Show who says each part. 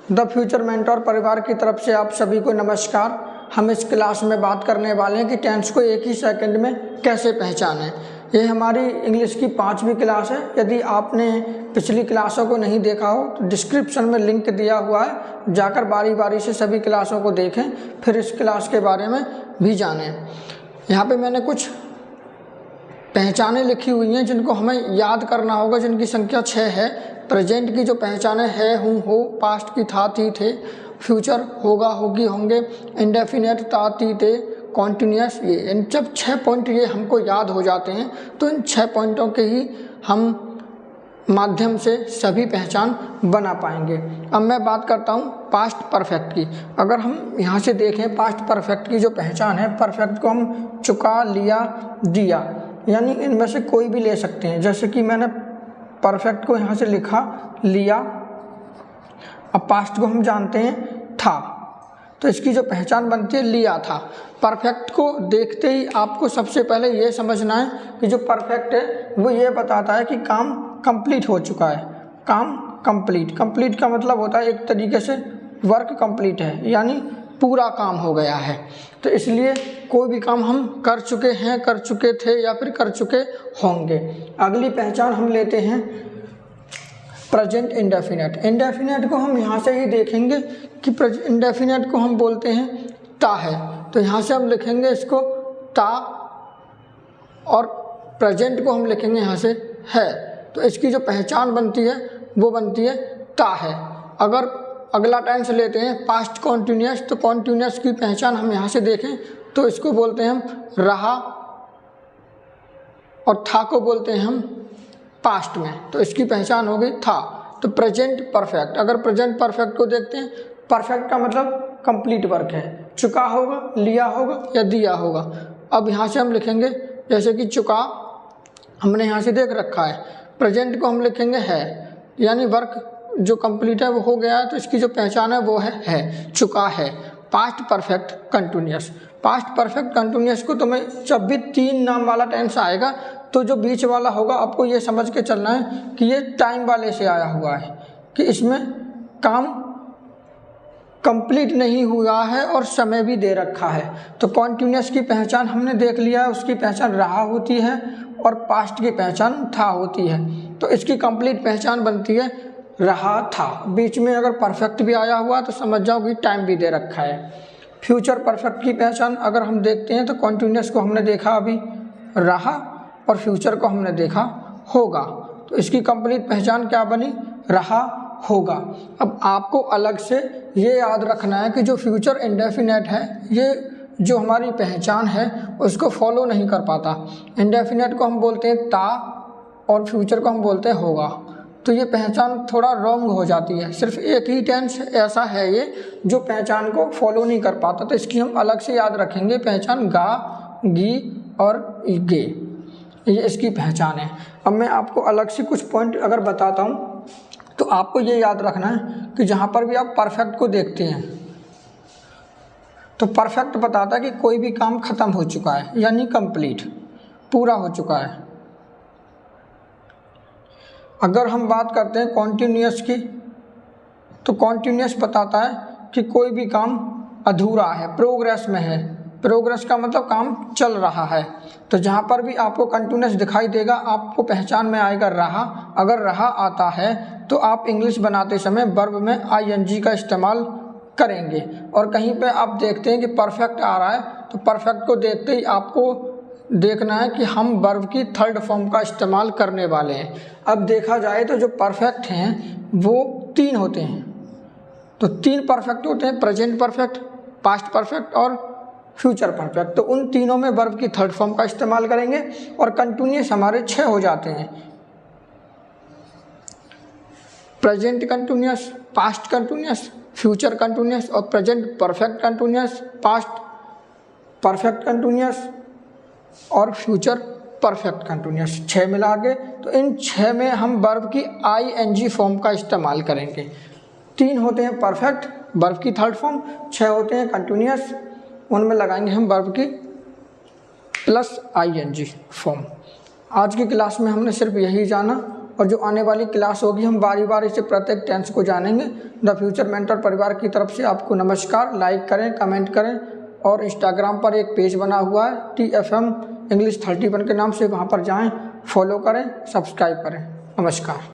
Speaker 1: The future mentor परिवार की तरफ से आप सभी को नमस्कार। हम इस क्लास में बात करने वाले हैं कि टेंस को एक ही सेकंड में कैसे पहचानें। ये हमारी इंग्लिश की 5वीं क्लास है। यदि आपने पिछली क्लासों को नहीं देखा हो तो डिस्क्रिप्शन में लिंक दिया हुआ है, जाकर बारी बारी से सभी क्लासों को देखें, फिर इस क्लास के बारे में भी जानें। यहाँ पे मैंने कुछ पहचानें लिखी हुई हैं जिनको हमें याद करना होगा, जिनकी संख्या 6 है। प्रेजेंट की जो पहचानें है, हूँ, हो, पास्ट की था, थी, थे, फ्यूचर होगा, होगी, होंगे, इंडेफिनेट था, ती, थे, कॉन्टिन्यूस, ये इन जब 6 पॉइंट ये हमको याद हो जाते हैं तो इन 6 पॉइंटों के ही हम माध्यम से सभी पहचान बना पाएंगे। अब मैं बात करता हूँ पास्ट परफेक्ट की। अगर हम यहाँ से देखें पास्ट परफेक्ट की जो पहचान है, परफेक्ट को हम चुका, लिया, दिया, यानी इनमें से कोई भी ले सकते हैं। जैसे कि मैंने परफेक्ट को यहाँ से लिखा, लिया। अब पास्ट को हम जानते हैं था, तो इसकी जो पहचान बनती है लिया था। परफेक्ट को देखते ही आपको सबसे पहले ये समझना है कि जो परफेक्ट है वो ये बताता है कि काम कंप्लीट हो चुका है। काम कंप्लीट, कंप्लीट का मतलब होता है एक तरीके से वर्क कंप्लीट है, यानी पूरा काम हो गया है। तो इसलिए कोई भी काम हम कर चुके हैं, कर चुके थे या फिर कर चुके होंगे। अगली पहचान हम लेते हैं प्रेजेंट इंडेफिनेट। इंडेफिनेट को हम यहाँ से ही देखेंगे कि इंडेफिनेट को हम बोलते हैं ता है, तो यहाँ से हम लिखेंगे इसको ता, और प्रेजेंट को हम लिखेंगे यहाँ से है। तो इसकी जो पहचान बनती है वो बनती है ता है। अगर अगला टेंस लेते हैं पास्ट कॉन्टिन्यूस, तो कॉन्टिन्यूस की पहचान हम यहाँ से देखें तो इसको बोलते हैं हम रहा, और था को बोलते हैं हम पास्ट में, तो इसकी पहचान हो गई था। तो प्रेजेंट परफेक्ट, अगर प्रेजेंट परफेक्ट को देखते हैं, परफेक्ट का मतलब कंप्लीट वर्क है, चुका होगा, लिया होगा या दिया होगा। अब यहाँ से हम लिखेंगे जैसे कि चुका हमने यहाँ से देख रखा है, प्रेजेंट को हम लिखेंगे है, यानी वर्क जो कंप्लीट है वो हो गया है, तो इसकी जो पहचान है वो है चुका है। Past perfect continuous, past perfect continuous को तुम्हें जब भी 3 नाम वाला टेंस आएगा तो जो बीच वाला होगा आपको ये समझ के चलना है कि ये टाइम वाले से आया हुआ है, कि इसमें काम कंप्लीट नहीं हुआ है और समय भी दे रखा है। तो कॉन्टिन्यूस की पहचान हमने देख लिया है, उसकी पहचान रहा होती है और पास्ट की पहचान था होती है। तो इसकी कंप्लीट पहचान बनती है रहा था। बीच में अगर परफेक्ट भी आया हुआ तो समझ जाओ कि टाइम भी दे रखा है। फ्यूचर परफेक्ट की पहचान अगर हम देखते हैं तो कॉन्टिन्यूस को हमने देखा अभी रहा, और फ्यूचर को हमने देखा होगा, तो इसकी कंप्लीट पहचान क्या बनी, रहा होगा। अब आपको अलग से ये याद रखना है कि जो फ्यूचर इंडेफिनेट है, ये जो हमारी पहचान है उसको फॉलो नहीं कर पाता। इंडेफिनेट को हम बोलते हैं ता और फ्यूचर को हम बोलते हैं होगा, तो ये पहचान थोड़ा रॉन्ग हो जाती है। सिर्फ एक ही टेंस ऐसा है ये जो पहचान को फॉलो नहीं कर पाता, तो इसकी हम अलग से याद रखेंगे पहचान, गा, गी और गे, ये इसकी पहचान है। अब मैं आपको अलग से कुछ पॉइंट अगर बताता हूँ तो आपको ये याद रखना है कि जहाँ पर भी आप परफेक्ट को देखते हैं तो परफेक्ट बताता है कि कोई भी काम ख़त्म हो चुका है, यानी कंप्लीट, पूरा हो चुका है। अगर हम बात करते हैं कॉन्टिन्यूस की, तो कॉन्टिन्यूस बताता है कि कोई भी काम अधूरा है, प्रोग्रेस में है। प्रोग्रेस का मतलब काम चल रहा है। तो जहाँ पर भी आपको कंटिन्यूस दिखाई देगा आपको पहचान में आएगा रहा। अगर रहा आता है तो आप इंग्लिश बनाते समय वर्ब में आईएनजी का इस्तेमाल करेंगे, और कहीं पे आप देखते हैं कि परफेक्ट आ रहा है तो परफेक्ट को देखते ही आपको देखना है कि हम वर्ब की थर्ड फॉर्म का इस्तेमाल करने वाले हैं। अब देखा जाए तो जो परफेक्ट हैं वो 3 होते हैं, तो 3 परफेक्ट होते हैं, प्रेजेंट परफेक्ट, पास्ट परफेक्ट और फ्यूचर परफेक्ट। तो उन तीनों में वर्ब की थर्ड फॉर्म का इस्तेमाल करेंगे, और कंटिन्यूस हमारे 6 हो जाते हैं, present continuous, past continuous, future continuous और present perfect continuous, past perfect continuous और फ्यूचर परफेक्ट कंटिन्यूस, 6 मिला के। तो इन 6 में हम वर्ब की आईएनजी फॉर्म का इस्तेमाल करेंगे। 3 होते हैं परफेक्ट, वर्ब की थर्ड फॉर्म, 6 होते हैं कंटिन्यूस, उनमें लगाएंगे हम वर्ब की प्लस आईएनजी फॉर्म। आज की क्लास में हमने सिर्फ यही जाना और जो आने वाली क्लास होगी हम बारी बारी से प्रत्येक टेंस को जानेंगे। द फ्यूचर मेंटर परिवार की तरफ से आपको नमस्कार। लाइक करें, कमेंट करें और इंस्टाग्राम पर एक पेज बना हुआ है TFM English 31 के नाम से, वहाँ पर जाएं, फॉलो करें, सब्सक्राइब करें। नमस्कार।